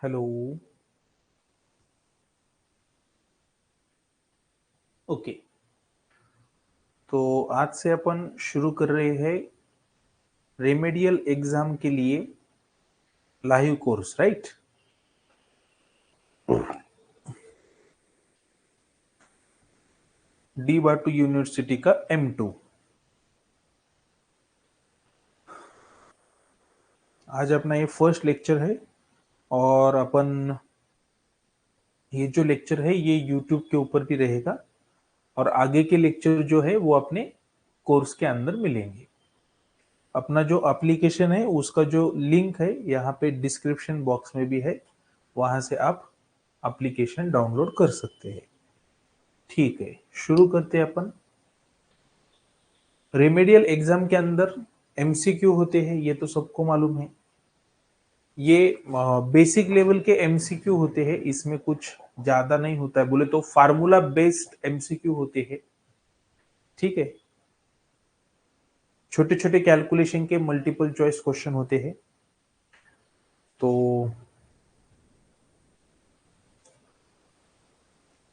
Hello. Okay, तो आज से अपन शुरू कर रहे हैं रेमेडियल एग्जाम के लिए लाइव कोर्स, राइट। डी बाटू यूनिवर्सिटी का M2। आज अपना ये फर्स्ट लेक्चर है और अपन ये जो लेक्चर है ये यूट्यूब के ऊपर भी रहेगा और आगे के लेक्चर जो है वो अपने कोर्स के अंदर मिलेंगे। अपना जो एप्लीकेशन है उसका जो लिंक है यहाँ पे डिस्क्रिप्शन बॉक्स में भी है, वहां से आप एप्लीकेशन डाउनलोड कर सकते हैं। ठीक है, शुरू करते हैं अपन। रेमेडियल एग्जाम के अंदर MCQ होते हैं, ये तो सबको मालूम है। ये बेसिक लेवल के MCQ होते हैं, इसमें कुछ ज्यादा नहीं होता है, बोले तो फार्मूला बेस्ड MCQ होते हैं। ठीक है, छोटे छोटे कैलकुलेशन के मल्टीपल चॉइस क्वेश्चन होते हैं। तो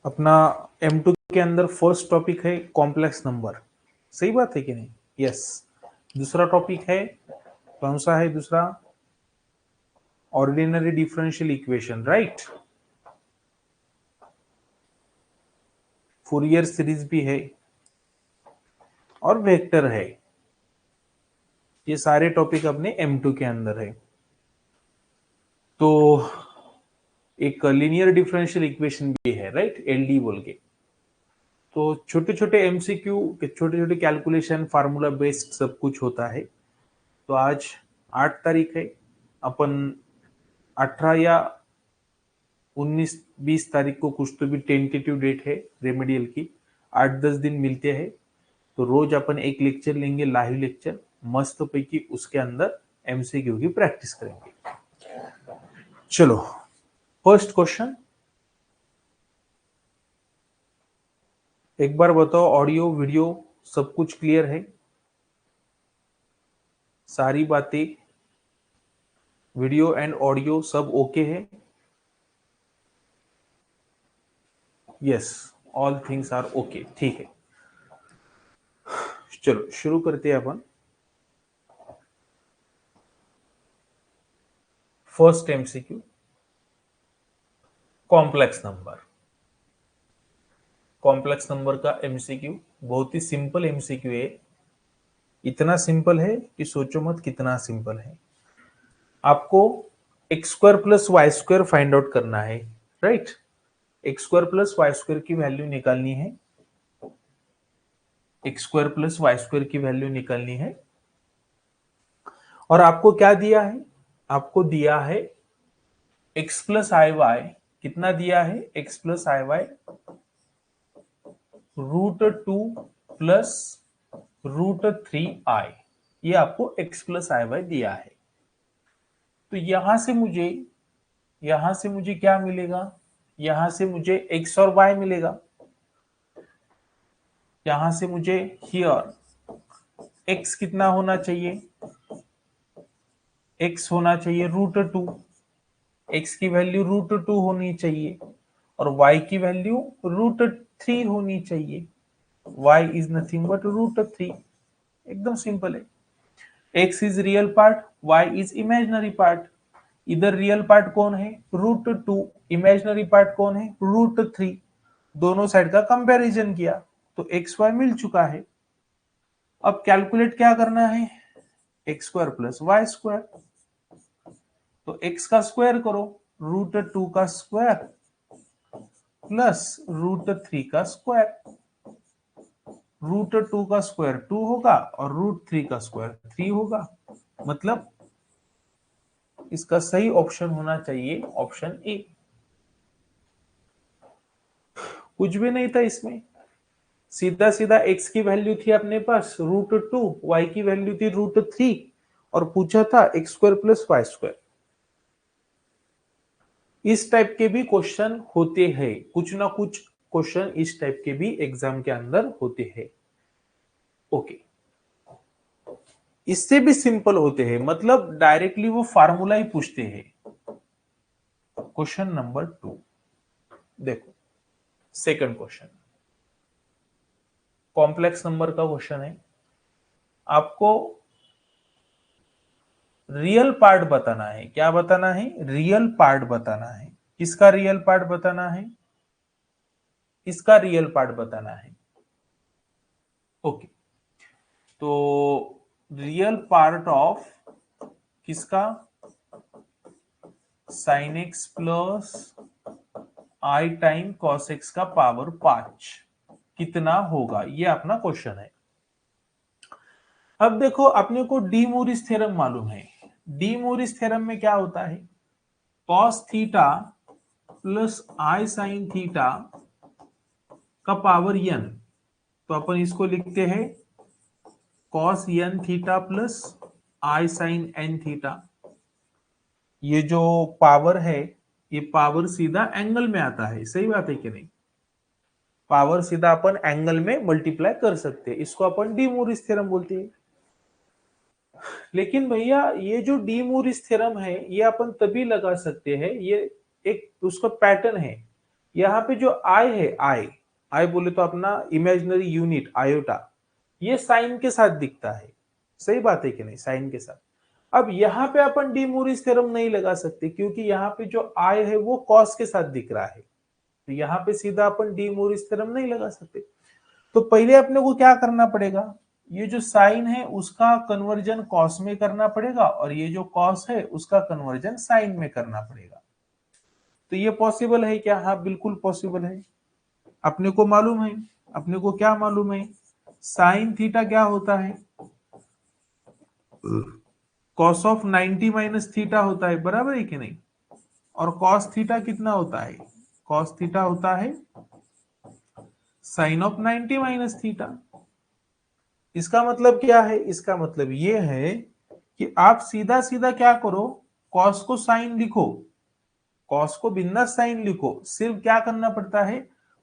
अपना M2 के अंदर फर्स्ट टॉपिक है कॉम्प्लेक्स नंबर। सही बात है कि नहीं? यस। दूसरा टॉपिक है, कौन सा है दूसरा? Ordinary differential equation, right. Fourier series भी है और वेक्टर है। ये सारे टॉपिक अपने M2 के अंदर है। तो एक लीनियर डिफरेंशियल इक्वेशन भी है, राइट, LD बोल के। तो छोटे छोटे MCQ, छोटे छोटे कैलकुलेशन, फार्मूला बेस्ड सब कुछ होता है। तो आज 8 तारीख है, अपन 18 या 19-20 तारीख को कुछ तो भी टेंटेटिव डेट है रेमेडियल की। 8-10 दिन मिलते हैं, तो रोज अपन एक लेक्चर लेंगे, लाइव लेक्चर, मस्त पैकी उसके अंदर MCQ की प्रैक्टिस करेंगे। चलो, फर्स्ट क्वेश्चन। एक बार बताओ, ऑडियो वीडियो सब कुछ क्लियर है? सारी बातें, वीडियो एंड ऑडियो सब ओके है? Yes, all things are okay. ठीक है, चलो शुरू करते हैं अपन। First MCQ, complex number. Complex number का MCQ बहुत ही सिंपल MCQ है। इतना सिंपल है कि सोचो मत कितना सिंपल है। आपको x square plus y square find out करना है, right. X square plus y square की वैल्यू निकालनी है। X square plus y square की वैल्यू निकालनी है। और आपको क्या दिया है? आपको दिया है एक्स प्लस आई वाई। कितना दिया है? X plus I Y √2 plus √3i। ये आपको एक्स प्लस आई वाई दिया है। तो यहां से मुझे क्या मिलेगा? यहां से मुझे एक्स और वाई मिलेगा। यहां से मुझे हियर एक्स कितना होना चाहिए? एक्स होना चाहिए √2। एक्स की वैल्यू √2 होनी चाहिए और वाई की वैल्यू √3 होनी चाहिए। Y is nothing but √3। एकदम सिंपल है। X is real part, y is imaginary part. इधर रियल पार्ट कौन है? √2। इमेजिनरी पार्ट कौन है? √3। दोनों साइड का कंपैरिजन किया तो एक्स वाई मिल चुका है। अब कैलकुलेट क्या करना है? X square plus y square. तो एक्स का स्क्वायर करो, √2 का स्क्वायर प्लस √3 का स्क्वायर। √2 का स्क्वायर 2 होगा और √3 का स्क्वायर 3 होगा। मतलब इसका सही ऑप्शन होना चाहिए ऑप्शन ए। कुछ भी नहीं था इसमें, सीधा सीधा एक्स की वैल्यू थी अपने पास √2, वाई की वैल्यू थी √3 और पूछा था x square plus y square. इस टाइप के भी क्वेश्चन होते हैं, कुछ ना कुछ क्वेश्चन इस टाइप के भी एग्जाम के अंदर होते हैं। ओके, इससे भी सिंपल होते हैं, मतलब डायरेक्टली वो फार्मूला ही पूछते हैं। क्वेश्चन नंबर 2 देखो, सेकंड क्वेश्चन कॉम्प्लेक्स नंबर का क्वेश्चन है। आपको रियल पार्ट बताना है। क्या बताना है? रियल पार्ट बताना है। किसका रियल पार्ट बताना है? इसका रियल पार्ट बताना है। ओके, तो रियल पार्ट ऑफ किसका? Sine x plus i time cos x का पावर 5 कितना होगा, ये अपना क्वेश्चन है। अब देखो, अपने को डी मोरिस थ्योरम मालूम है। डी मोरिस थ्योरम में क्या होता है? कॉस थीटा प्लस आई साइन थीटा का पावर n, तो अपन इसको लिखते हैं कॉस n थीटा प्लस आई साइन n थीटा। ये जो पावर है, ये पावर सीधा एंगल में आता है। सही बात है कि नहीं? पावर सीधा अपन एंगल में मल्टीप्लाई कर सकते हैं, इसको अपन डी मोरिस थ्योरम बोलते हैं। लेकिन भैया, ये जो डी मोरिस थ्योरम है, ये अपन तभी लगा सकते हैं, ये एक उसका पैटर्न है। यहाँ पे जो आई है, आई आई बोले तो अपना इमेजिनरी यूनिट आयोटा, ये साइन के साथ दिखता है। सही बात है कि नहीं? साइन के साथ। अब यहाँ पे अपन डी मोरिस थ्योरम नहीं लगा सकते, क्योंकि यहाँ पे जो आई है वो कॉस के साथ दिख रहा है, तो यहाँ पे सीधा अपन डी मोरिस थ्योरम नहीं लगा सकते। तो पहले अपने को क्या करना पड़ेगा? ये जो साइन है उसका कन्वर्जन कॉस में करना पड़ेगा, और ये जो कॉस है उसका कन्वर्जन साइन में करना पड़ेगा। तो ये पॉसिबल है क्या? हाँ, बिल्कुल पॉसिबल है। अपने को मालूम है, अपने को क्या मालूम है? साइन थीटा क्या होता है? कॉस ऑफ 90 माइनस थीटा होता है, बराबर है कि नहीं? और कॉस थीटा कितना होता है? कॉस थीटा होता है साइन ऑफ 90 माइनस थीटा। इसका मतलब क्या है? इसका मतलब ये है कि आप सीधा सीधा क्या करो, कॉस को साइन लिखो, कॉस को बिंदास साइन लिखो। सिर्फ क्या करना पड़ता है,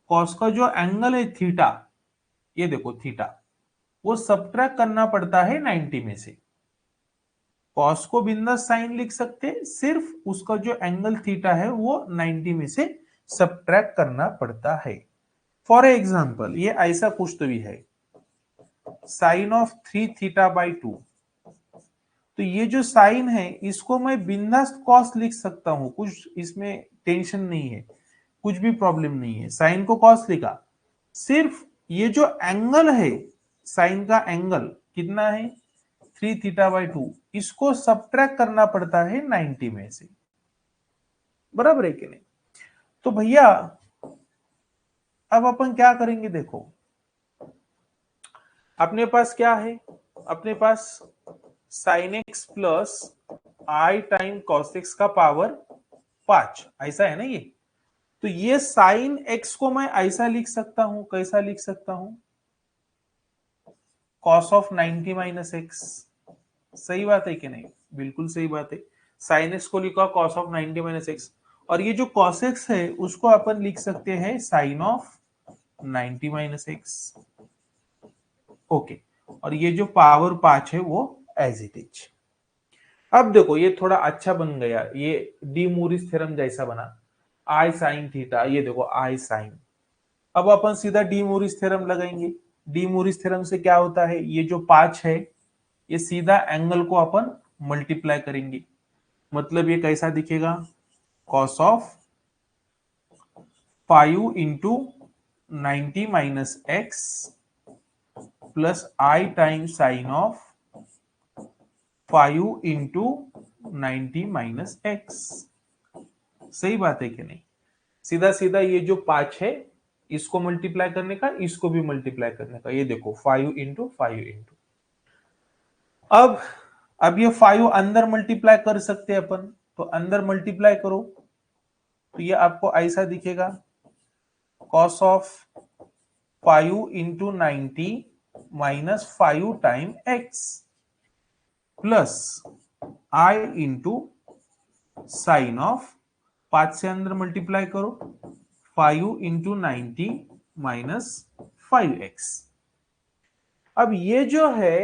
कॉस का जो एंगल है थीटा, ये देखो थीटा, वो सब्ट्रैक्ट करना पड़ता है 90 में से। कॉस को बिंदास साइन लिख सकते, सिर्फ उसका जो एंगल थीटा है वो 90 में से सब्ट्रैक्ट करना पड़ता है। फॉर एग्जाम्पल, ये ऐसा कुछ तो भी है, साइन ऑफ 3 थीटा बाई 2। तो ये जो साइन है इसको मैं बिंदास कॉस लिख सकता हूं, कुछ इसमें टेंशन नहीं है, कुछ भी प्रॉब्लम नहीं है। साइन को कॉस लिखा, सिर्फ ये जो एंगल है, साइन का एंगल कितना है? 3 थीटा बाई 2, इसको सब्ट्रैक्ट करना पड़ता है 90 में से। बराबर है कि नहीं? तो भैया अब अपन क्या करेंगे, देखो अपने पास क्या है? अपने पास sine x plus i time cos x का पावर 5, ऐसा है ना ये। तो ये साइन एक्स को मैं ऐसा लिख सकता हूं, कैसा लिख सकता हूं? Cos of 90 minus x. सही बात है कि नहीं? बिल्कुल सही बात है। साइन एक्स को लिखा कॉस ऑफ 90 माइनस एक्स, और ये जो कॉस एक्स है उसको अपन लिख सकते हैं sine of 90 minus x. Okay, और ये जो पावर 5 है वो एज इट इज। अब देखो, ये थोड़ा अच्छा बन गया, ये डी मोरिस थ्योरम जैसा बना। आई साइन थीटा, ये देखो आई साइन। अब अपन सीधा डी मोरिस थ्योरम लगाएंगे। डी मोरिस थ्योरम से क्या होता है, ये जो 5 है ये सीधा एंगल को अपन मल्टीप्लाई करेंगे। मतलब ये कैसा दिखेगा? Cos of 5 into 90 minus x plus i time sine of 5 into 90 minus x. सही बात है कि नहीं? सीधा सीधा ये जो 5 है इसको मल्टीप्लाई करने का, इसको भी मल्टीप्लाई करने का। ये देखो 5 इंटू 5 इंटू, अब ये 5 अंदर मल्टीप्लाई कर सकते हैं अपन, तो अंदर मल्टीप्लाई करो तो ये आपको ऐसा दिखेगा, cos of 5 into 90 minus 5 time x plus i into sine of 5 से अंदर मल्टीप्लाई करो, 5 इंटू 90 माइनस 5x। अब ये जो है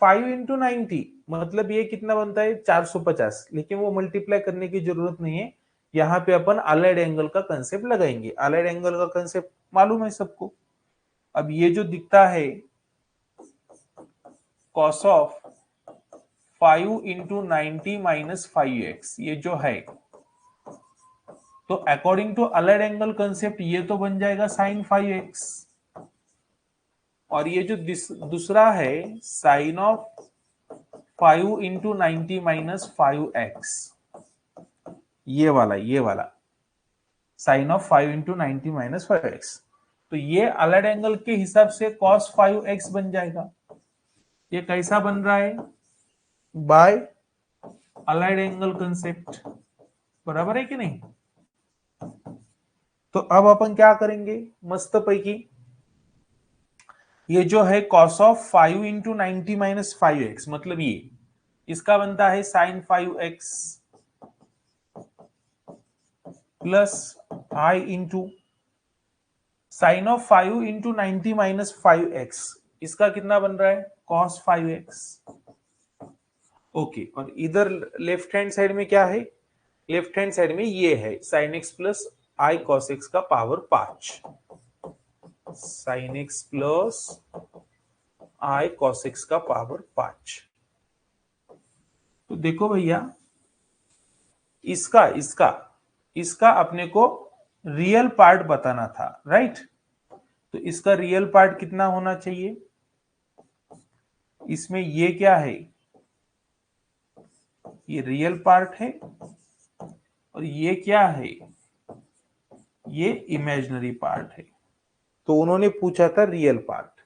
5 इंटू 90, मतलब ये कितना बनता है? 450। लेकिन वो मल्टीप्लाई करने की जरूरत नहीं है, यहाँ पे अपन अलाइड एंगल का कंसेप्ट लगाएंगे। अलाइड एंगल का कंसेप्ट मालूम है सबको। अब ये जो दिखता है cos of 5 into 90 minus 5x, ये जो है, तो according to allied angle concept ये तो बन जाएगा sin 5x, और ये जो दूसरा है sine of 5 into 90 minus 5x, ये वाला sign of 5 into 90 minus 5x, तो ये अलाइड एंगल के हिसाब से cos 5x बन जाएगा। ये कैसा बन रहा है? बाय अलाइड एंगल कंसेप्ट, बराबर है कि नहीं? तो अब अपन क्या करेंगे मस्त पैकी, ये जो है cos of 5 into 90 minus 5x, मतलब ये इसका बनता है sin 5x plus i into sine of 5 into 90 minus 5x, इसका कितना बन रहा है? cos 5x। ओके, और इधर लेफ्ट हैंड साइड में क्या है? लेफ्ट हैंड साइड में ये है sin x plus i cos x का power 5, sin x plus i cos x का पावर 5। तो देखो भैया, इसका इसका इसका अपने को रियल पार्ट बताना था, राइट? तो इसका रियल पार्ट कितना होना चाहिए? इसमें ये क्या है? ये रियल पार्ट है, और ये क्या है? ये इमेजिनरी पार्ट है। तो उन्होंने पूछा था रियल पार्ट,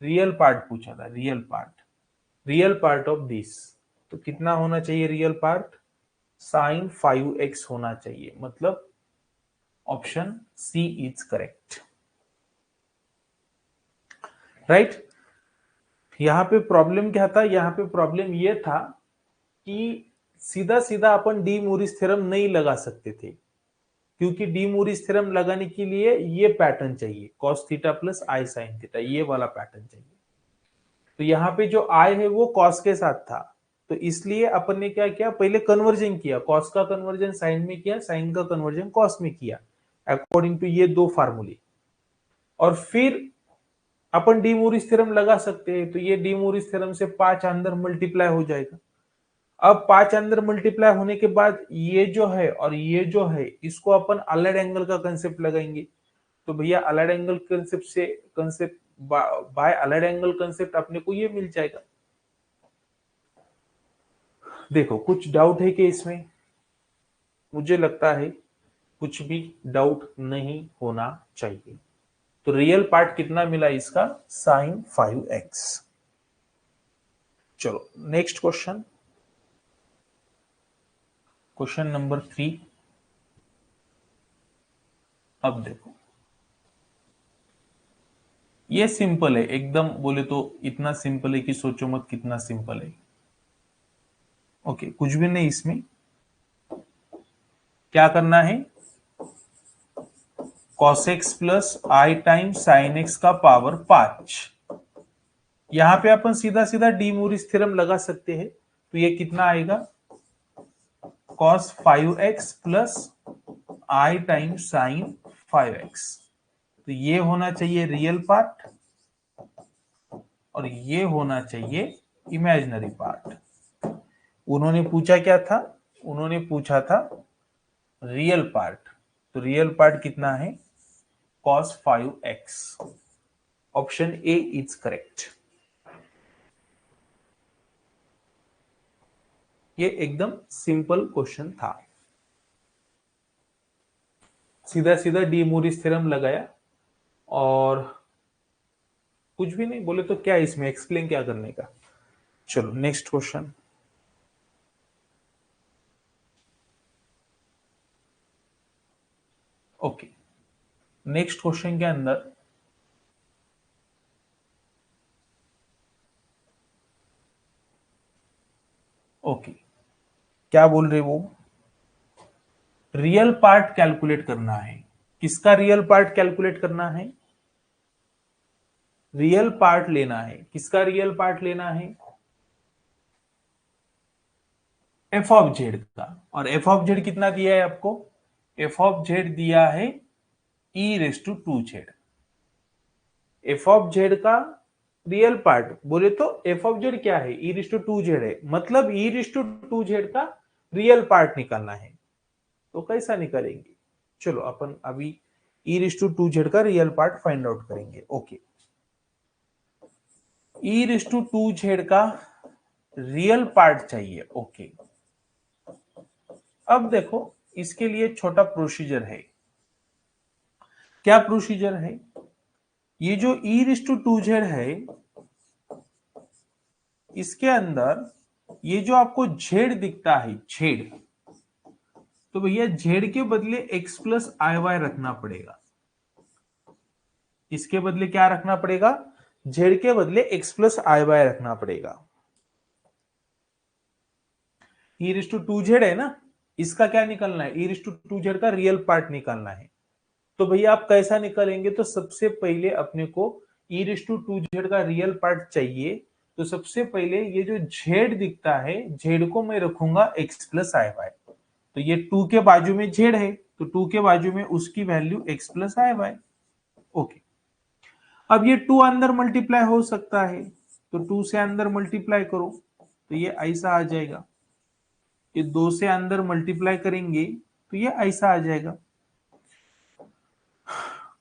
रियल पार्ट पूछा था, रियल पार्ट ऑफ दिस। तो कितना होना चाहिए रियल पार्ट? sin 5x होना चाहिए, मतलब option C is correct, right? यहां पे प्रॉब्लम क्या था? यहां पे प्रॉब्लम ये था कि सीधा सीधा अपन डी मूरिस थ्योरम नहीं लगा सकते थे, क्योंकि डी मूरिस थ्योरम लगाने के लिए ये पैटर्न चाहिए, cos थीटा प्लस आई साइन थीटा, ये वाला पैटर्न चाहिए। तो यहाँ पे जो आई है वो cos के साथ था, तो इसलिए अपन ने क्या किया, पहले कन्वर्जन किया, cos का कन्वर्जन साइन में किया, साइन का कन्वर्जन cos में किया, अकॉर्डिंग टू ये दो फार्मूले, और फिर अपन डी मूरिस थ्योरम लगा सकते हैं। तो ये डी मूरिस थ्योरम से 5 अंदर मल्टीप्लाई हो जाएगा। अब 5 अंदर मल्टीप्लाई होने के बाद ये जो है और ये जो है, इसको अपन अलाइड एंगल का कंसेप्ट लगाएंगे। तो भैया अलाइड एंगल कंसेप्ट से concept by allied angle concept अपने को ये मिल जाएगा। देखो कुछ डाउट है कि इसमें? मुझे लगता है कुछ भी डाउट नहीं होना चाहिए। तो रियल पार्ट कितना मिला इसका? sin 5x। चलो नेक्स्ट क्वेश्चन, क्वेश्चन नंबर 3। अब देखो, ये सिंपल है एकदम, बोले तो इतना सिंपल है कि सोचो मत कितना सिंपल है। ओके, कुछ भी नहीं इसमें। क्या करना है? cos x plus i time sin x का पावर 5। यहां पे अपन सीधा सीधा डी मूरिस थ्योरम लगा सकते हैं। तो ये कितना आएगा? cos 5x plus i time sin 5x। तो ये होना चाहिए रियल पार्ट, और ये होना चाहिए इमेजिनरी पार्ट। उन्होंने पूछा क्या था? उन्होंने पूछा था रियल पार्ट। तो रियल पार्ट कितना है? cos 5x। Option A is correct. ये एकदम सिंपल क्वेश्चन था, सीधा सीधा डी मूरिस थ्योरम लगाया, और कुछ भी नहीं, बोले तो क्या इसमें एक्सप्लेन क्या करने का। चलो next question. Okay, next question के अंदर ओके, क्या बोल रहे वो? रियल पार्ट कैलकुलेट करना है। किसका रियल पार्ट कैलकुलेट करना है? रियल पार्ट लेना है। किसका रियल पार्ट लेना है? एफ ऑफ जेड का, और एफ ऑफ जेड कितना दिया है आपको? एफ ऑफ जेड दिया है E raise to two Z. F of Z का रियल पार्ट बोले तो एफ ऑफ जेड क्या है? E raise to two Z है, मतलब E raise to two Z का रियल पार्ट निकालना है। तो कैसा निकालेंगे? चलो अपन अभी E raise to two Z का रियल पार्ट फाइंड आउट करेंगे। Okay, E raise to two Z का रियल पार्ट चाहिए। ओके, अब देखो इसके लिए छोटा प्रोसीजर है। क्या प्रोसीजर है? ये जो ई रेस टू टू जेड है, इसके अंदर ये जो आपको जेड दिखता है जेड, तो भैया जेड के बदले एक्स प्लस आई वाई रखना पड़ेगा। इसके बदले क्या रखना पड़ेगा? जेड के बदले एक्स प्लस आई वाई रखना पड़ेगा। ई रेस टू टू जेड है ना, इसका क्या निकलना है? E raise to two Z का रियल पार्ट निकालना है। तो भैया आप कैसा निकालेंगे? तो सबसे पहले अपने को ई रेस टू टू जेड का रियल पार्ट चाहिए। तो सबसे पहले ये जो जेड दिखता है, जेड को मैं रखूंगा एक्स प्लस आई वाई। तो ये टू के बाजू में जेड है, तो टू के बाजू में उसकी value x plus I Y. Okay, अब ये टू अंदर मल्टीप्लाई हो सकता है, तो टू से अंदर मल्टीप्लाई करो तो ये ऐसा आ जाएगा। ये दो से अंदर मल्टीप्लाई करेंगे तो ये ऐसा आ जाएगा।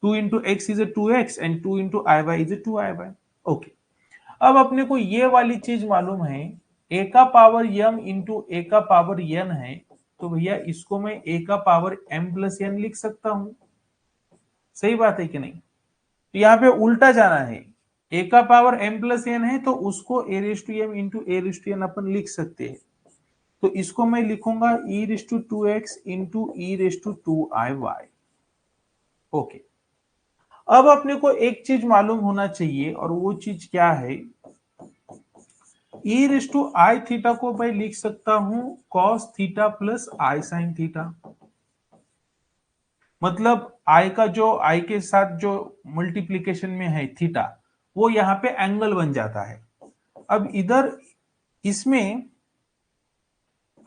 2 into x is a 2x and 2 into i y is a 2i y. Okay, अब अपने को ये वाली चीज मालूम है, ए का पावर m इंटू ए का पावर n है, तो भैया इसको मैं ए का पावर m प्लस n लिख सकता हूं। सही बात है कि नहीं? तो यहाँ पे उल्टा जाना है, ए का पावर m प्लस n है तो उसको A raise to m into A raise to n अपन लिख सकते हैं। तो इसको मैं लिखूंगा E raise to two x into E raise to two I Y. Okay, अब अपने को एक चीज मालूम होना चाहिए, और वो चीज क्या है? E raise to I theta को मैं लिख सकता हूं कॉस थीटा प्लस आई साइन थीटा। मतलब आई का जो आई के साथ जो मल्टीप्लीकेशन में है थीटा, वो यहाँ पे एंगल बन जाता है। अब इधर इसमें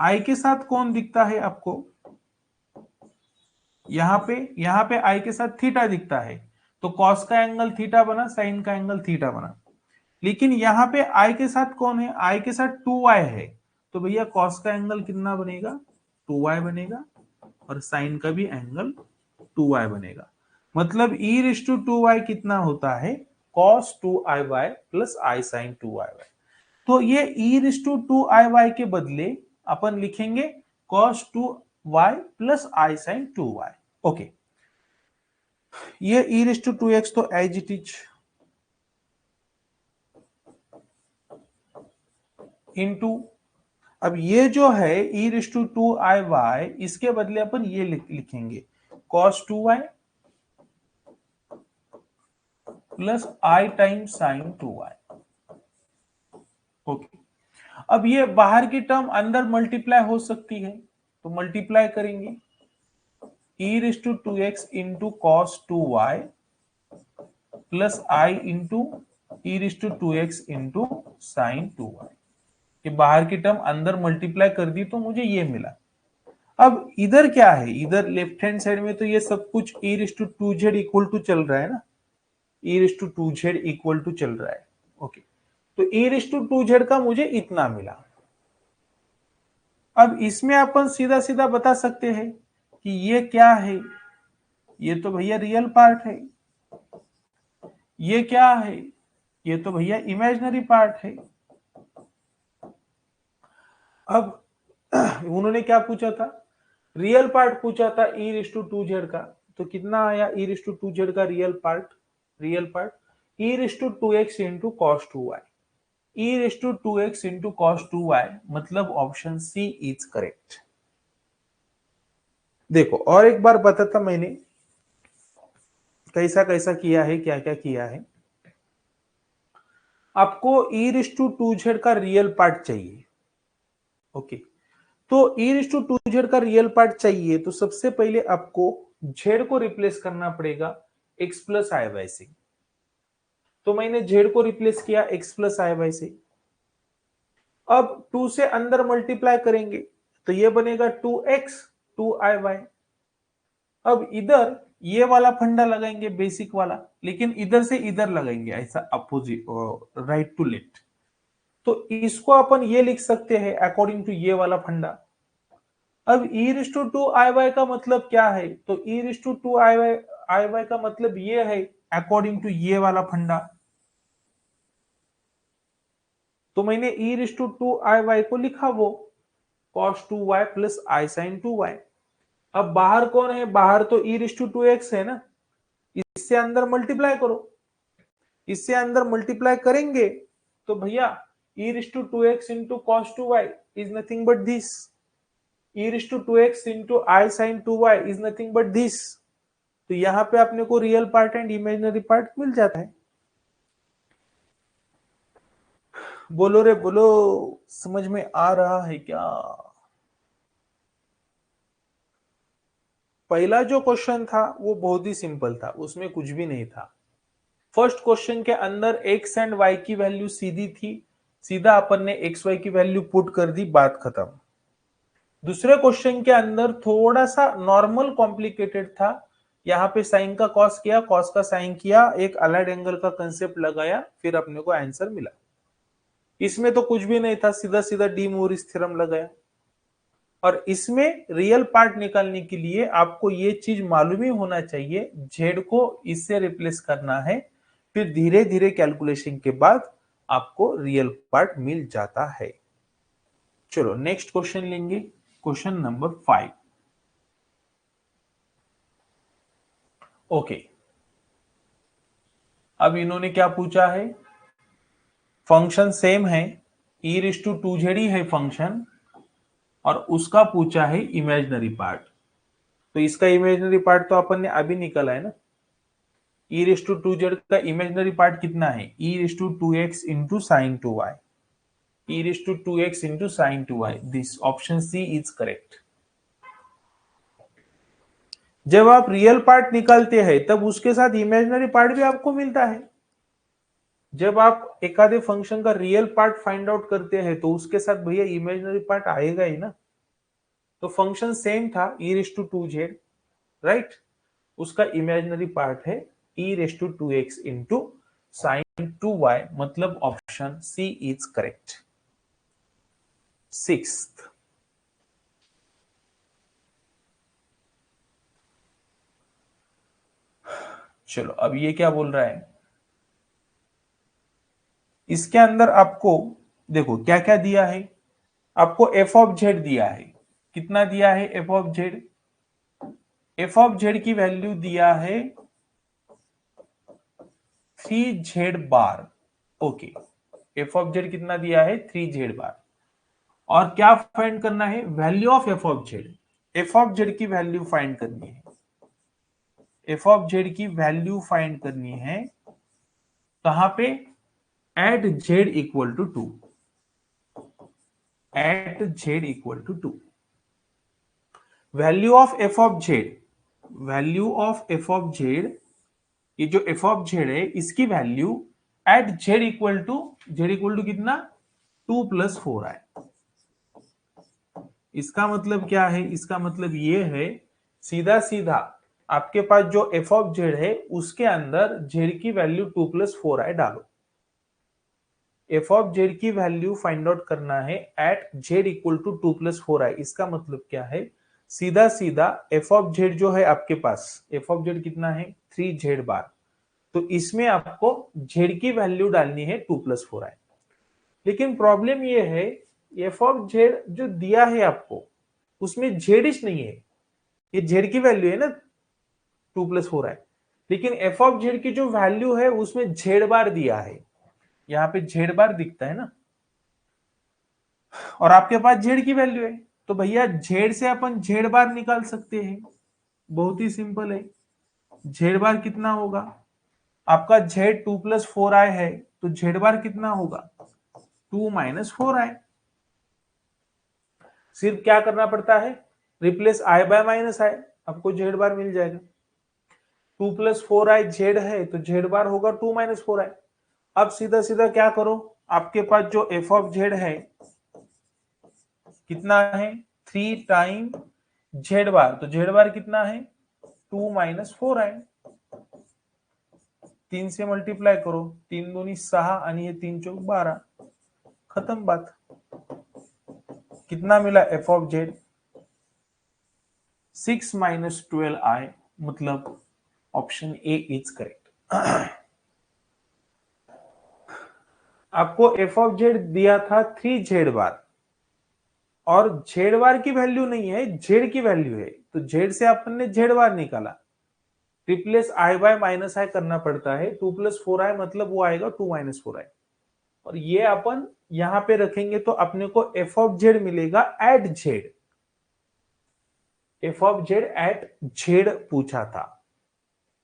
आई के साथ कौन दिखता है आपको? यहाँ पे आई के साथ थीटा दिखता है, तो कॉस का एंगल थीटा बना, साइन का एंगल थीटा बना। लेकिन यहाँ पे आई के साथ कौन है? आई के साथ 2y है, तो भैया कॉस का एंगल कितना बनेगा? 2y बनेगा, और साइन का भी एंगल 2y बनेगा। मतलब e रेस टू 2y कितना होता है? cos 2iy प्लस आई साइन 2iy। तो ये e रेस टू 2iy के बदले अपन लिखेंगे cos 2y प्लस आई साइन 2y। ओके, ये e रेस टू 2x तो एज इट इज इनटू, अब ये जो है e रेस टू 2iy, इसके बदले अपन ये लिखेंगे cos 2y plus i time sign 2y। Okay, अब ये बाहर की टर्म अंदर मल्टीप्लाई हो सकती है, तो मल्टीप्लाई करेंगे e raise to 2x into cos 2y plus i into E raise to 2x into sine 2y। ये बाहर की टर्म अंदर मल्टीप्लाई कर दी तो मुझे ये मिला। अब इधर क्या है? इधर लेफ्ट हैंड साइड में तो ये सब कुछ E raise to two Z equal to चल रहा है ना, E raise to two Z equal to चल रहा है। ओके, तो E raise to two Z का मुझे इतना मिला। अब इसमें अपन सीधा सीधा बता सकते हैं कि ये क्या है? ये तो भैया रियल पार्ट है। ये क्या है? ये तो भैया इमेजिनरी पार्ट है। अब उन्होंने क्या पूछा था? रियल पार्ट पूछा था e raise to two Z का। तो कितना आया e raise to two Z का real part? Real part e raise to two x into cos two y. E raise to two x into cos two y, मतलब option C is correct. देखो और एक बार बताता मैंने कैसा कैसा किया है, क्या क्या किया है। आपको ई रेस टू टू जेड का रियल पार्ट चाहिए। ओके, तो E raise to two Z का रियल पार्ट चाहिए, तो सबसे पहले आपको जेड को रिप्लेस करना पड़ेगा एक्स प्लस आई वाई से। तो मैंने जेड को रिप्लेस किया एक्स प्लस आई वाई से। अब 2 से अंदर मल्टीप्लाई करेंगे तो ये बनेगा 2x 2iy। अब इधर ये वाला फंडा लगाएंगे बेसिक वाला, लेकिन इधर से इधर लगाएंगे, ऐसा अपोजिट, राइट टू लेफ्ट। तो इसको अपन ये लिख सकते हैं अकॉर्डिंग टू ये वाला फंडा। अब e⁻²iy का मतलब क्या है, तो e⁻²iy का मतलब ये है अकॉर्डिंग टू ये वाला फंडा। तो मैंने e⁻²iy को लिखा वो cos 2y plus i sin 2y। अब बाहर कौन है, बाहर तो e⁻²x है ना, इससे अंदर मल्टीप्लाई करो। इससे अंदर मल्टीप्लाई करेंगे तो भैया e⁻²x into cos 2y is nothing but this, e⁻²x into i sin 2y is nothing but this. तो यहां पे अपने को real part and imaginary part मिल जाता है। बोलो रे बोलो, समझ में आ रहा है क्या? पहला जो क्वेश्चन था वो बहुत ही सिंपल था, उसमें कुछ भी नहीं था। फर्स्ट क्वेश्चन के अंदर x एंड y की वैल्यू सीधी थी, सीधा अपन ने एक्स वाई की वैल्यू पुट कर दी, बात खत्म। दूसरे क्वेश्चन के अंदर थोड़ा सा नॉर्मल कॉम्प्लिकेटेड था, यहाँ पे साइन का कॉस किया, कॉस का साइन किया, एक अलाइड एंगल का कंसेप्ट लगाया, फिर अपने को आंसर मिला। इसमें तो कुछ भी नहीं था, सीधा सीधा डी मोरिस थ्योरम लगाया। और इसमें रियल पार्ट निकालने के लिए आपको ये चीज मालूम ही होना चाहिए, जेड को इससे रिप्लेस करना है, फिर धीरे धीरे कैलकुलेशन के बाद आपको रियल पार्ट मिल जाता है। चलो नेक्स्ट क्वेश्चन लेंगे, क्वेश्चन नंबर 5। ओके, अब इन्होंने क्या पूछा है, फंक्शन सेम है, e⁻² ही है फंक्शन, और उसका पूछा है इमेजिनरी पार्ट। तो इसका इमेजिनरी पार्ट तो अपन ने अभी निकाला है ना, e⁻² का इमेजिनरी पार्ट कितना है, e⁻²x into sine 2y, e⁻²x into sine 2y, this option C is correct. जब आप रियल पार्ट निकालते हैं तब उसके साथ इमेजिनरी पार्ट भी आपको मिलता है। जब आप एक आधे फंक्शन का रियल पार्ट फाइंड आउट करते हैं तो उसके साथ भैया इमेजिनरी पार्ट आएगा ही ना। तो फंक्शन सेम था e⁻²z, राइट, उसका इमेजिनरी पार्ट है e⁻²x इंटू साइन 2y, मतलब option C is correct. Sixth, चलो अब ये क्या बोल रहा है, इसके अंदर आपको देखो क्या क्या दिया है, आपको एफ ऑफ जेड दिया है, कितना दिया है f of z, F of z की वैल्यू दिया है 3z bar. Okay, F of Z कितना दिया है 3z बार, और क्या फाइंड करना है, value of f of z, F of z की वैल्यू फाइंड करनी है, एफ ऑफ जेड की वैल्यू फाइंड करनी है कहां पे, at z equal to 2, at z equal to 2। Value of f of z, value of f of z, ये जो एफ ऑफ जेड है इसकी value at z equal to कितना 2 + 4i। इसका मतलब क्या है, इसका मतलब ये है सीधा सीधा आपके पास जो एफ ऑफ जेड है उसके अंदर जेड की वैल्यू 2 + 4i डालो। एफ ऑफ जेड की वैल्यू फाइंड आउट करना है eight z equal to 2 + 4i। इसका मतलब क्या है, सीधा सीधा एफ ऑफ जेड जो है आपके पास, एफ ऑफ जेड कितना है 3z बार, तो इसमें आपको जेड की वैल्यू डालनी है 2 + 4i। लेकिन प्रॉब्लम ये है, एफ ऑफ जेड जो दिया है आपको उसमें जेडिश नहीं है, ये जेड की वैल्यू है ना 2 + 4i, लेकिन एफ ऑफ जेड की जो वैल्यू है उसमें जेड बार दिया है, यहाँ पे जेड बार दिखता है ना, और आपके पास जेड की वैल्यू है, तो भैया जेड से अपन जेड बार निकाल सकते हैं, बहुत ही सिंपल है। जेड बार कितना होगा, आपका जेड 2 + 4i है, तो जेड बार कितना होगा 2 - 4i। सिर्फ क्या करना पड़ता है, रिप्लेस i बाय -i, आपको जेड बार मिल जाएगा। 2 + 4i जेड है तो जेड बार होगा 2 - 4i। अब सीधा सीधा क्या करो, आपके पास जो एफ ऑफ जेड है कितना है 3 टाइम जेड बार, तो जेड बार कितना है 2 माइनस 4i, 3 से मल्टीप्लाई करो, 3 दूनी 6 आणि हे 3 चौक 12, खत्म बात। कितना मिला F of Z 6 minus 12i, मतलब ऑप्शन ए इज करेक्ट। आपको एफ ऑफ जेड दिया था 3 जेड बार, और जेड बार की वैल्यू नहीं है, जेड की वैल्यू है, तो जेड से अपन ने जेड बार निकाला, रिप्लेस आई बाय माइनस आई करना पड़ता है, 2 प्लस 4i मतलब वो आएगा 2 माइनस 4i, और ये अपन यहां पे रखेंगे तो अपने को एफ ऑफ जेड मिलेगा at z, F of z at z पूछा था।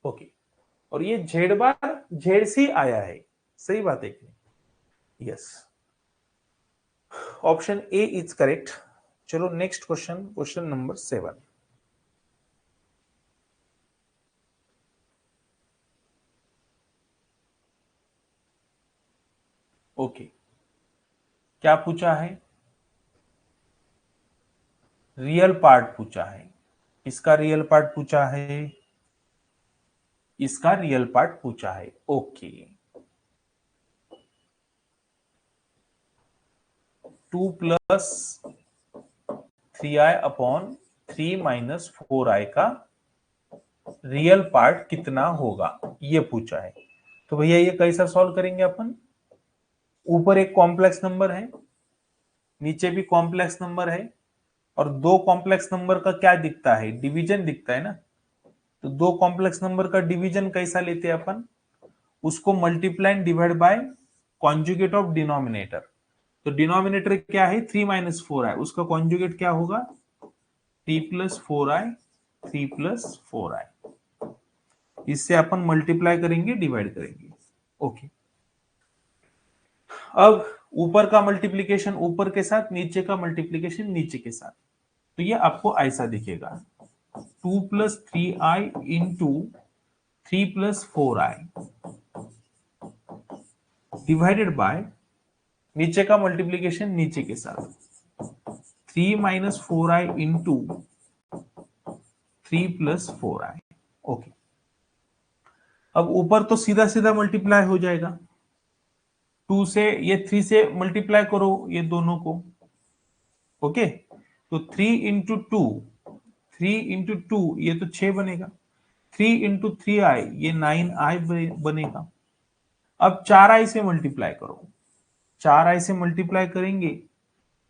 ओके, और ये जेड बार जेड से आया है, सही बात है कि नहीं? Yes, option A is correct. चलो next question, question number 7। Okay, क्या पूछा है? रियल पार्ट पूछा है। इसका रियल पार्ट पूछा है, इसका रियल पार्ट पूछा है। Okay, 2 plus 3i upon 3 minus 4i का रियल पार्ट कितना होगा, ये पूछा है। तो भैया ये कैसा सॉल्व करेंगे अपन? ऊपर एक कॉम्प्लेक्स नंबर है, नीचे भी कॉम्प्लेक्स नंबर है, और दो कॉम्प्लेक्स नंबर का क्या दिखता है? डिवीजन दिखता है ना। तो दो कॉम्प्लेक्स नंबर का डिवीजन कैसा लेते हैं अपन? उसको multiply and divide by conjugate of denominator. तो डिनोमिनेटर क्या है? 3 माइनस 4i, उसका कॉन्जुगेट क्या होगा? 3 प्लस 4i, 3 प्लस 4i। इससे अपन मल्टीप्लाई करेंगे, डिवाइड करेंगे। ओके, अब ऊपर का मल्टीप्लीकेशन ऊपर के साथ, नीचे का मल्टीप्लीकेशन नीचे के साथ, तो ये आपको ऐसा दिखेगा 2 plus 3i into 3 plus 4i divided by नीचे का मल्टीप्लीकेशन नीचे के साथ 3 minus 4i into 3 plus 4i। Okay, अब ऊपर तो सीधा सीधा मल्टीप्लाई हो जाएगा, 2 से ये 3 से मल्टीप्लाई करो ये दोनों को। ओके, तो 3 इंटू टू, 3 इंटू 2 ये तो 6 बनेगा, 3 इंटू 3i ये 9i बनेगा। अब 4i से मल्टीप्लाई करो, 4i से मल्टीप्लाई करेंगे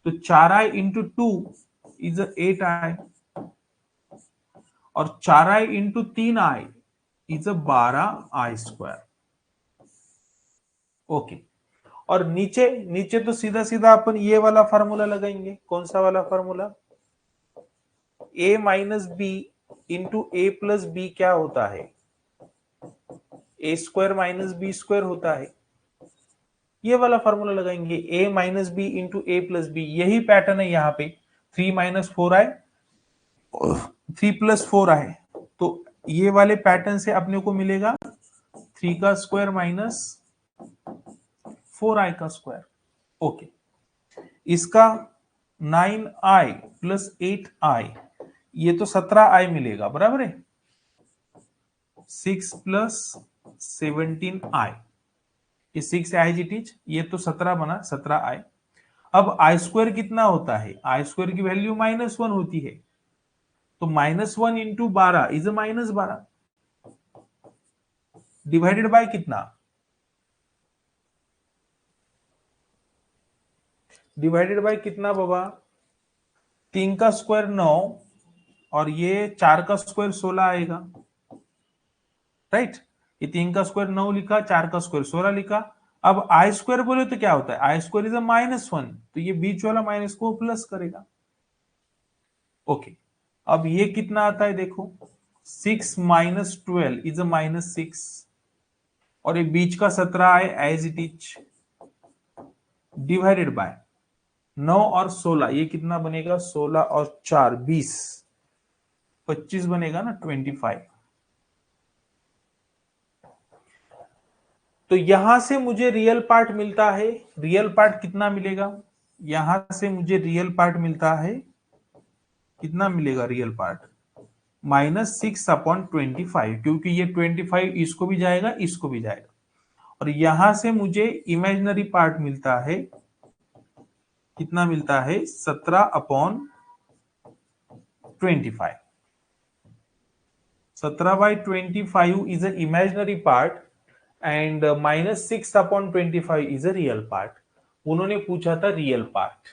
तो 4i इंटू 2 इज 8i, और 4i into 3i is 12i square. Okay, और नीचे नीचे तो सीधा सीधा अपन ये वाला फार्मूला लगाएंगे। कौन सा वाला formula? a minus b into a plus b क्या होता है? A square minus b square होता है। ये वाला फार्मूला लगाएंगे, a minus b into a plus b, यही पैटर्न है यहाँ पे। 3 माइनस 4i, 3 प्लस 4i, तो ये वाले पैटर्न से अपने को मिलेगा 3 का स्क्वायर माइनस 4i का स्क्वायर। ओके, इसका 9i प्लस 8i, ये तो 17i मिलेगा, बराबर है। 6 प्लस 17i, ये 6 आई इट इज, ये तो 17 बना, 17i। अब आई स्क्वायर कितना होता है? आई स्क्वायर की वैल्यू -1 होती है, तो -1 इंटू 12 इज -12, डिवाइडेड बाय कितना? डिवाइडेड बाय कितना बाबा? 3 का स्क्वायर 9, और ये 4 का स्क्वायर 16 आएगा, राइट। ये 3 का स्क्वायर 9 लिखा, 4 का स्क्वायर 16 लिखा। अब आई स्क्वायर बोले तो क्या होता है? आई स्क्वायर इज -1, तो ये बीच वाला माइनस को प्लस करेगा। ओके, अब ये कितना आता है देखो, 6 माइनस 12 इज -6, और ये बीच का 17 है as it is, divided by 9 और 16, ये कितना बनेगा? 16 और 4 20, 25 बनेगा ना, 25। तो यहां से मुझे रियल पार्ट मिलता है। रियल पार्ट कितना मिलेगा? यहां से मुझे रियल पार्ट मिलता है, कितना मिलेगा रियल पार्ट, -6/25, क्योंकि ये 25 इसको भी जाएगा, इसको भी जाएगा। और यहां से मुझे इमेजिनरी पार्ट मिलता है, कितना मिलता है, 17/25। 17/25 is an imaginary part and -6/25 is a real part. उन्होंने पूछा था रियल पार्ट,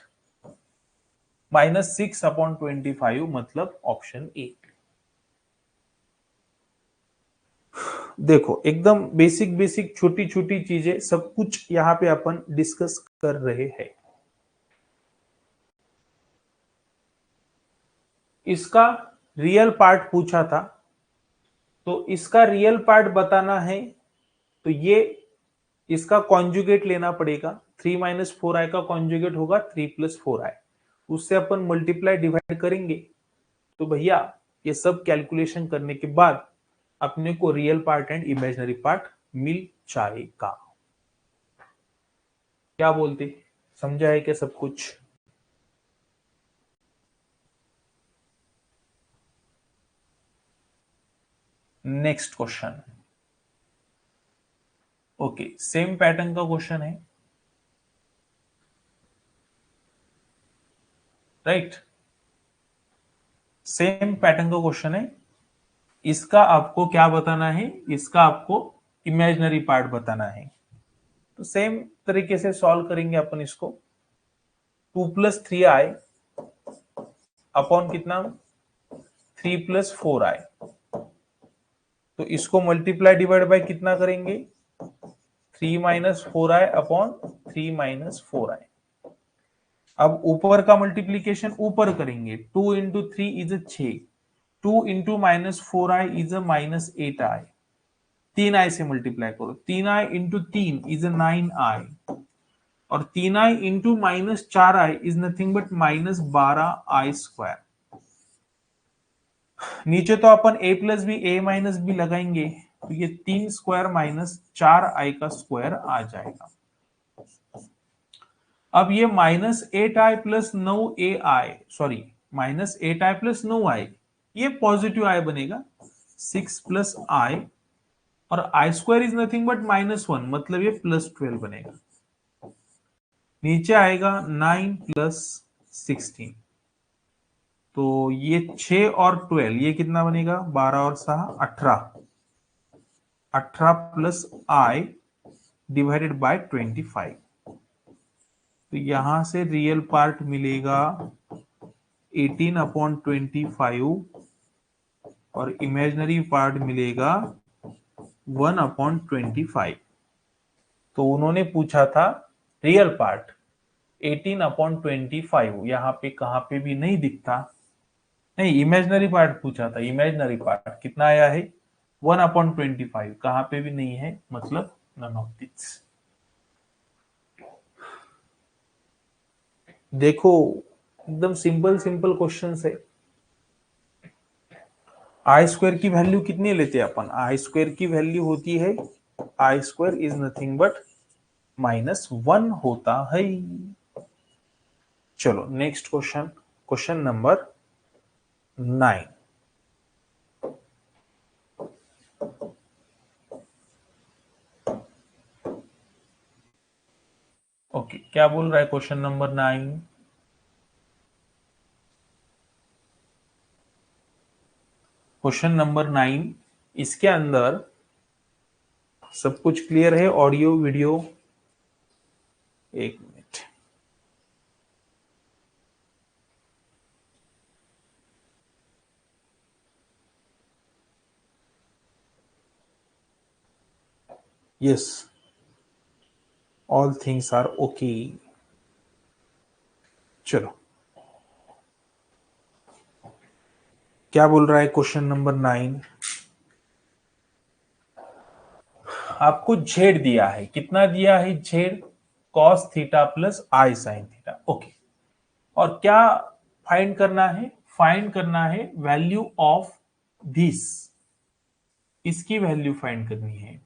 -6/25 मतलब ऑप्शन ए। देखो एकदम बेसिक बेसिक छोटी छोटी चीजें सब कुछ यहाँ पे अपन डिस्कस कर रहे हैं। इसका रियल पार्ट पूछा था, तो इसका रियल पार्ट बताना है तो ये इसका कॉन्जुगेट लेना पड़ेगा। 3 - 4i का कॉन्जुगेट होगा 3 + 4i, उससे अपन मल्टीप्लाई डिवाइड करेंगे। तो भैया ये सब कैलकुलेशन करने के बाद अपने को real part and imaginary part मिल जाएगा। क्या बोलते, समझा है क्या सब कुछ? Next question. Okay, same pattern का क्वेश्चन है, राइट? सेम पैटर्न का क्वेश्चन है। इसका आपको क्या बताना है, इसका आपको इमेजिनरी पार्ट बताना है। तो सेम तरीके से सॉल्व करेंगे अपन इसको। 2 + 3i अपॉन कितना, 3 + 4i। तो इसको मल्टीप्लाई डिवाइड बाय कितना करेंगे, 3 - 4i अपॉन 3 - 4i। अब ऊपर का मल्टीप्लीकेशन ऊपर करेंगे, 2 × 3 is 6, 2 × -4i is -8i। 3i से मल्टीप्लाई करो, 3i × 3 इज 9i, और 3i × -4i is nothing but -12i²। नीचे तो अपन a + b a - b लगाएंगे, तो ये 3² - 4i का स्क्वायर आ जाएगा। अब ये -8i + 9ai, sorry -8i + 9i, ये पॉजिटिव i बनेगा, 6 + i, और i² इज नथिंग बट -1, मतलब ये +12 बनेगा। नीचे आएगा 9 + 16, तो ये 6 और 12, ये कितना बनेगा, 12 और 6 18, 18 + i डिवाइडेड बाय 25। तो यहां से रियल पार्ट मिलेगा 18/25 और इमेजिनरी पार्ट मिलेगा 1/25। तो उन्होंने पूछा था रियल पार्ट 18/25, यहाँ पे कहाँ पे भी नहीं दिखता, नहीं इमेजिनरी पार्ट पूछा था, इमेजिनरी पार्ट कितना आया है, 1/25, कहाँ पे भी नहीं है, मतलब नन ऑफ दिस। देखो एकदम सिंपल सिंपल क्वेश्चन है। i² की वैल्यू कितनी लेते हैं अपन, i² की वैल्यू होती है, i² इज नथिंग बट -1 होता है। चलो next question, question number 9। Okay, क्या बोल रहा है क्वेश्चन नंबर 9? क्वेश्चन नंबर 9, इसके अंदर सब कुछ क्लियर है, ऑडियो वीडियो? एक minute, yes, all things are okay. चलो, क्या बोल रहा है क्वेश्चन नंबर 9? आपको जेड दिया है, कितना दिया है जेड, cos थीटा प्लस आई साइन थीटा। ओके, और क्या फाइंड करना है, फाइंड करना है वैल्यू ऑफ दिस, इसकी वैल्यू फाइंड करनी है।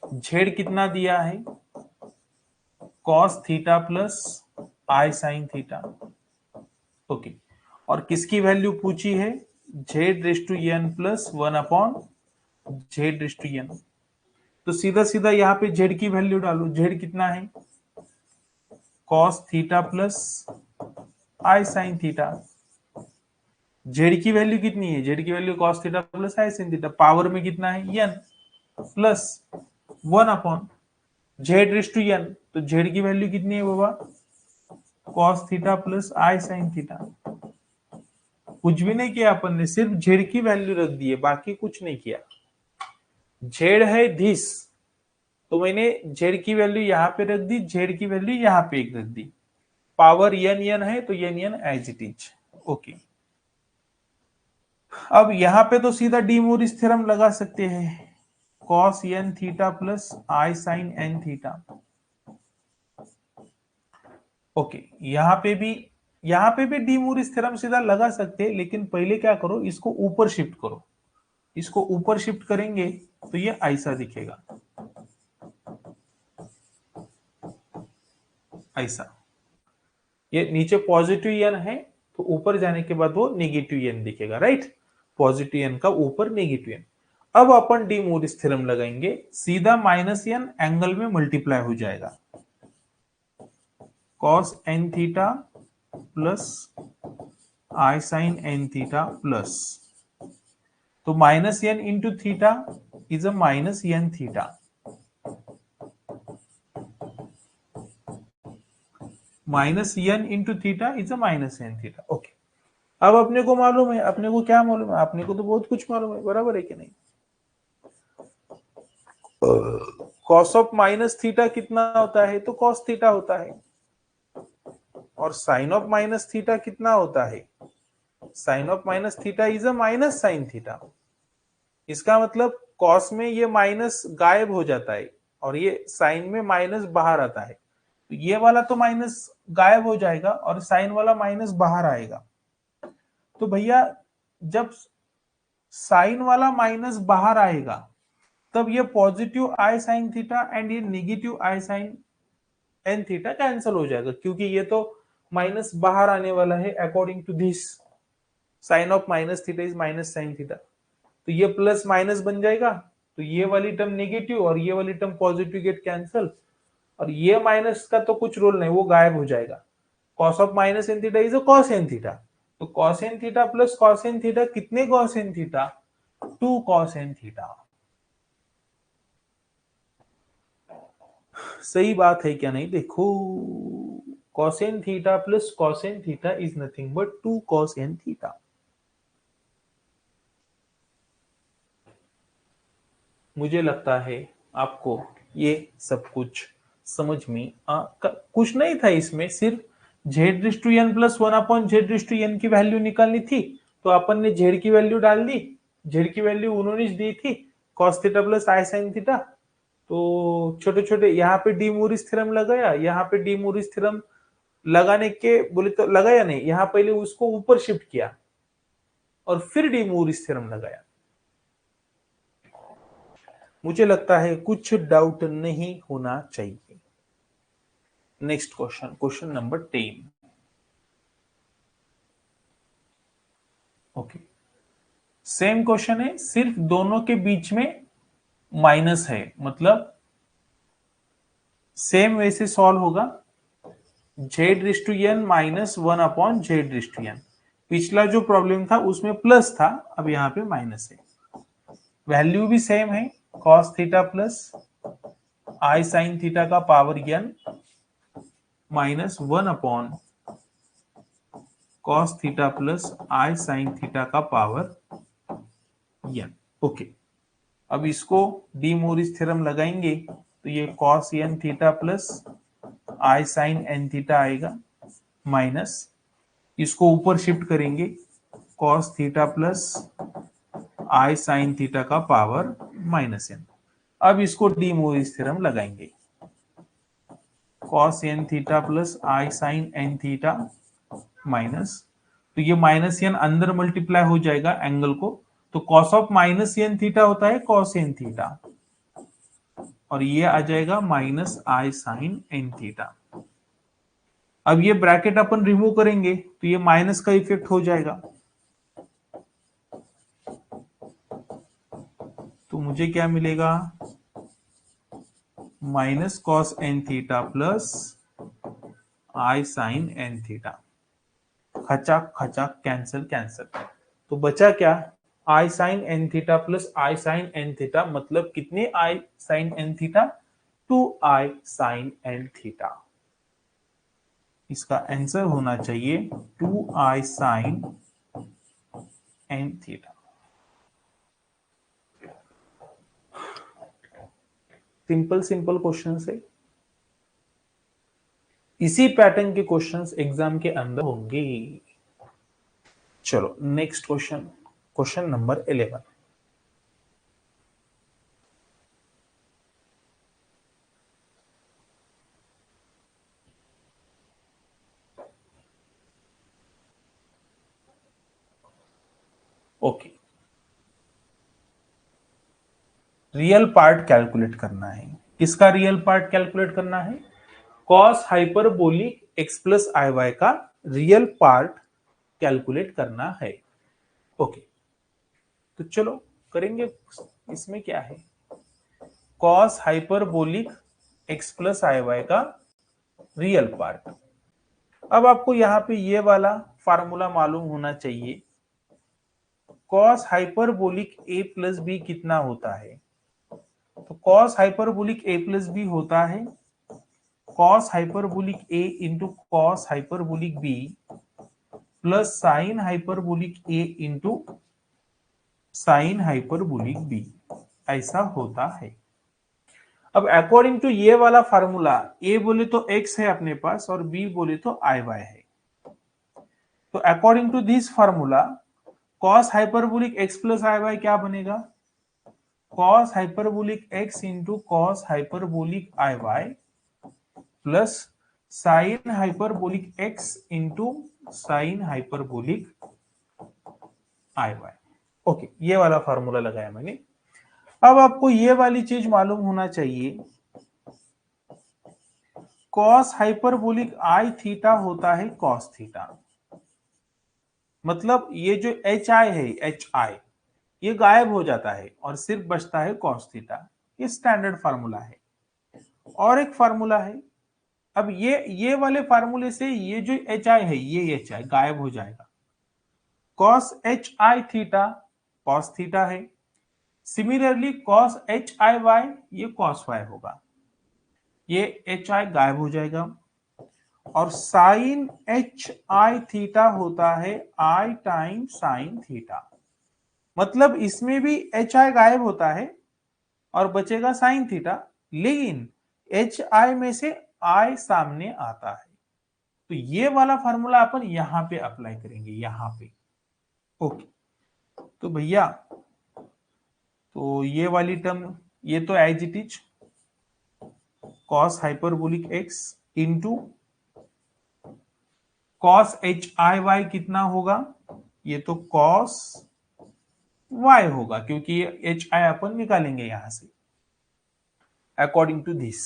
जेड कितना दिया है, cos थीटा प्लस आई साइन थीटा। ओके, और किसकी वैल्यू पूछी है? Z raise to N plus 1 upon Z raise to N. तो सीधा सीधा यहाँ पे जेड की वैल्यू डालो। जेड कितना है? कॉस थीटा प्लस आई साइन थीटा। जेड की वैल्यू कितनी है? जेड की वैल्यू कॉस थीटा प्लस आई साइन थीटा। पावर में कितना है? N plus 1 upon Z raise to N. तो जेड की वैल्यू कितनी है बाबा? कॉस थीटा प्लस आई साइन थीटा। कुछ भी नहीं किया अपन ने, सिर्फ जेड की वैल्यू रख दी है, बाकी कुछ नहीं किया। जेड है दिस, तो मैंने जेड की वैल्यू यहाँ पे रख दी, जेड की वैल्यू यहाँ पे एक रख दी। पावर एन एन है तो n n as it is. Okay, अब यहाँ पे तो सीधा डी मोरिस थ्योरम लगा सकते हैं। कॉस एन थीटा प्लस आई साइन एन थीटा। ओके, यहाँ पे भी डी मोरिस थ्योरम सीधा लगा सकते हैं, लेकिन पहले क्या करो, इसको ऊपर शिफ्ट करो। इसको ऊपर शिफ्ट करेंगे तो ये ऐसा दिखेगा, ऐसा। ये नीचे पॉजिटिव एन है तो ऊपर जाने के बाद वो नेगेटिव एन दिखेगा, राइट। पॉजिटिव एन का ऊपर नेगेटिव एन। अब अपन डी मोरिस थ्योरम लगाएंगे, सीधा माइनस एन एंगल में मल्टीप्लाई हो जाएगा। कॉस एन थीटा प्लस आई साइन एन थीटा प्लस, तो minus n into theta is a minus N theta. Minus n into theta is a minus N theta. Okay, अब अपने को मालूम है, अपने को क्या मालूम है? अपने को तो बहुत कुछ मालूम है, बराबर है कि नहीं। कॉस ऑफ माइनस थीटा कितना होता है? तो कॉस थीटा होता है। और साइन ऑफ माइनस थीटा कितना होता है? Sine of minus theta is a minus sine theta. इसका मतलब कॉस में ये माइनस गायब हो जाता है और ये साइन में माइनस बाहर आता है। तो ये वाला तो माइनस गायब हो जाएगा और साइन वाला माइनस बाहर आएगा। तो भैया जब साइन वाला माइनस बाहर आएगा तब ये positive I sine theta and ये नेगेटिव आई साइन एन थीटा कैंसिल हो जाएगा, क्योंकि ये तो माइनस बाहर आने वाला है। According to this sine of minus theta is minus sine theta, तो ये प्लस माइनस बन जाएगा। तो ये वाली टर्म नेगेटिव और ये वाली टर्म पॉजिटिव गेट कैंसिल, और ये माइनस का तो कुछ रोल नहीं, वो गायब हो जाएगा। Cos of minus N theta is a cos N theta. तो cos N theta plus cos N theta कितने cos N theta? 2 cos N theta. सही बात है क्या नहीं? देखो, cos N theta plus cos N theta is nothing but 2 cos N theta. मुझे लगता है आपको ये सब कुछ समझ में कुछ नहीं था इसमें, सिर्फ z raise to N plus 1 upon z raise to n की वैल्यू निकालनी थी। तो अपन ने जेड की वैल्यू डाल दी, जेड की वैल्यू 19 दी थी, कॉस थीटा प्लस आई साइन थीटा। तो छोटे छोटे यहाँ पे डी मोरिस थ्योरम लगाया, यहाँ पे डी मोरिस थ्योरम लगाने के बोले तो लगाया नहीं, यहाँ पहले उसको ऊपर शिफ्ट किया और फिर डी मोरिस थ्योरम लगाया। मुझे लगता है कुछ डाउट नहीं होना चाहिए। Next question, question number 10। Okay, same question है, सिर्फ दोनों के बीच में माइनस है, मतलब सेम वे से सॉल्व होगा। Z raise to n minus 1 upon z raise to n. पिछला जो प्रॉब्लम था उसमें प्लस था, अब यहाँ पे माइनस है। वैल्यू भी सेम है, कॉस थीटा प्लस आई साइन थीटा का power N minus 1 upon cos theta plus आई साइन थीटा का पावर एन। ओके, अब इसको डी मोरिस थ्योरम लगाएंगे तो ये कॉस एन थीटा प्लस आई साइन एन थीटा आएगा, माइनस इसको ऊपर शिफ्ट करेंगे, कॉस थीटा प्लस आई साइन थीटा का पावर माइनस एन। अब इसको डी मोरिस थ्योरम लगाएंगे, कॉस एन थीटा प्लस आई साइन एन थीटा माइनस, तो ये माइनस एन अंदर मल्टीप्लाई हो जाएगा एंगल को, तो cos of minus N theta होता है कॉस एन थीटा, और ये आ जाएगा minus i sine N theta. अब ये ब्रैकेट अपन रिमूव करेंगे तो ये माइनस का इफेक्ट हो जाएगा, तो मुझे क्या मिलेगा, minus cos N theta plus आई साइन एन थीटा। खचाक खचाक कैंसिल कैंसिल, तो बचा क्या, I sine N theta plus I sine N theta, मतलब कितने I sine N theta, 2i sine N theta. इसका आंसर होना चाहिए 2i sine N theta. Simple simple question है, इसी पैटर्न के क्वेश्चंस एग्जाम के अंदर होंगे। चलो next question, question number 11। Okay, real part calculate करना है। किसका रियल पार्ट कैलकुलेट करना है, cos hyperbolic X plus I Y का रियल पार्ट कैलकुलेट करना है। ओके, तो चलो करेंगे। इसमें क्या है, cos hyperbolic X plus I Y का रियल पार्ट। अब आपको यहां पे ये वाला फार्मूला मालूम होना चाहिए, कॉस हाइपरबोलिक ए प्लस बी कितना होता है, तो कॉस हाइपरबोलिक ए प्लस बी होता है cos hyperbolic A into cos hyperbolic B plus sine hyperbolic A into sine hyperbolic B, ऐसा होता है। अब अकॉर्डिंग टू ये वाला फार्मूला, ए बोले तो एक्स है अपने पास और बी बोले तो आई वाई है, तो according to this formula cos hyperbolic X plus I Y क्या बनेगा, cos hyperbolic x into cos hyperbolic I Y plus sine hyperbolic x into sine hyperbolic I Y. Okay, ये वाला फार्मूला लगाया मैंने। अब आपको ये वाली चीज मालूम होना चाहिए, कॉस हाइपरबोलिक आई थीटा होता है कॉस थीटा, मतलब ये जो एच आई है, एच आई ये गायब हो जाता है और सिर्फ बचता है कॉस थीटा। ये स्टैंडर्ड फार्मूला है। और एक फार्मूला है, अब ये वाले फार्मूले से ये जो एच आई है, ये एच आई गायब हो जाएगा, cos H I theta cos theta है, similarly cos H I Y ये कॉस वाई होगा, ये एच आई गायब हो जाएगा, और साइन एच आई थीटा होता है आई टाइम साइन थीटा, मतलब इसमें भी एच आई गायब होता है और बचेगा साइन थीटा, लेकिन एच आई में से आई सामने आता है, तो ये वाला फॉर्मूला अपन यहां पे अप्लाई करेंगे, यहां पे। ओके, तो भैया तो ये वाली टर्म, ये तो as it is cos hyperbolic x into cos H I y कितना होगा, ये तो कॉस वाई होगा, क्योंकि ये एच आई अपन निकालेंगे यहां से अकॉर्डिंग टू दिस।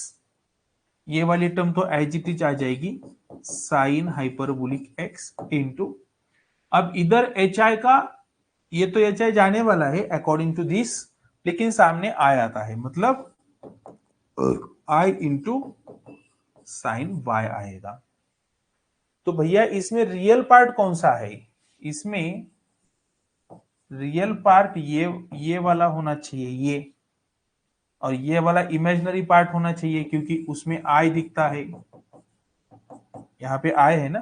ये वाली टर्म तो एज इट इज आ जाएगी साइन हाइपरबोलिक एक्स इंटू, अब इधर एच आई का, ये तो एच आई जाने वाला है अकॉर्डिंग टू दिस, लेकिन सामने आई आता है, मतलब आई इंटू साइन वाई आएगा। तो भैया इसमें रियल पार्ट कौन सा है, इसमें रियल पार्ट ये वाला होना चाहिए, ये, और ये वाला इमेजिनरी पार्ट होना चाहिए, क्योंकि उसमें आई दिखता है, यहाँ पे आई है ना,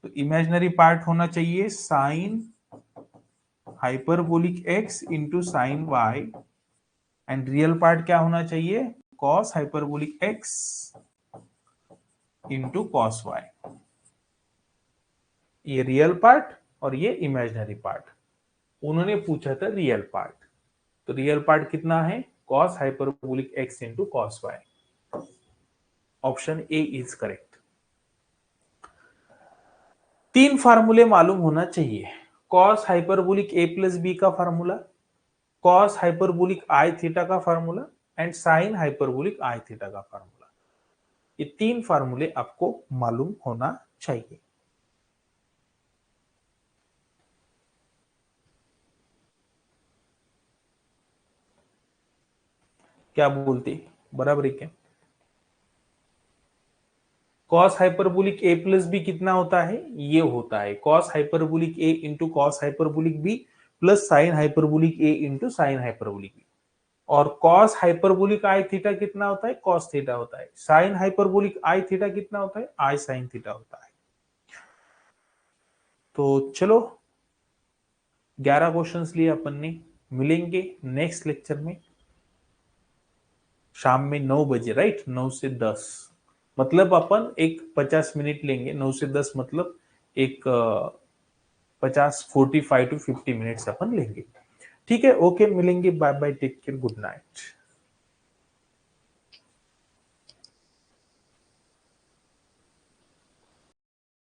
तो इमेजिनरी पार्ट होना चाहिए sine hyperbolic x into sine y, and real part क्या होना चाहिए, cos hyperbolic x into cos y. ये रियल पार्ट और ये इमेजिनरी पार्ट, उन्होंने पूछा था रियल पार्ट, तो रियल पार्ट कितना है, cos hyperbolic x into cos y. Option A is correct. 3 फार्मूले मालूम होना चाहिए, कॉस हाइपरबोलिक ए प्लस बी का फार्मूला, कॉस हाइपरबोलिक आई थीटा का formula, and sine hyperbolic I theta का फार्मूला। ये 3 फार्मूले आपको मालूम होना चाहिए। क्या बोलते, बराबर है क्या? कॉस हाइपरबोलिक ए प्लस बी कितना होता है? ये होता है cos hyperbolic A into cos hyperbolic B plus sine hyperbolic A into sine hyperbolic B. और कॉस हाइपरबोलिक आई थीटा कितना होता है? कॉस थीटा होता है। साइन हाइपरबोलिक आई थीटा कितना होता है? आई साइन थीटा होता है। तो चलो 11 क्वेश्चंस लिए अपन ने। मिलेंगे नेक्स्ट लेक्चर में शाम में 9 बजे, राइट? 9 से 10, मतलब अपन एक 50 मिनट लेंगे। 9 से 10 मतलब एक 45 टू 50 मिनट्स अपन लेंगे। ठीक है, ओके, मिलेंगे। Bye bye, take care, good night.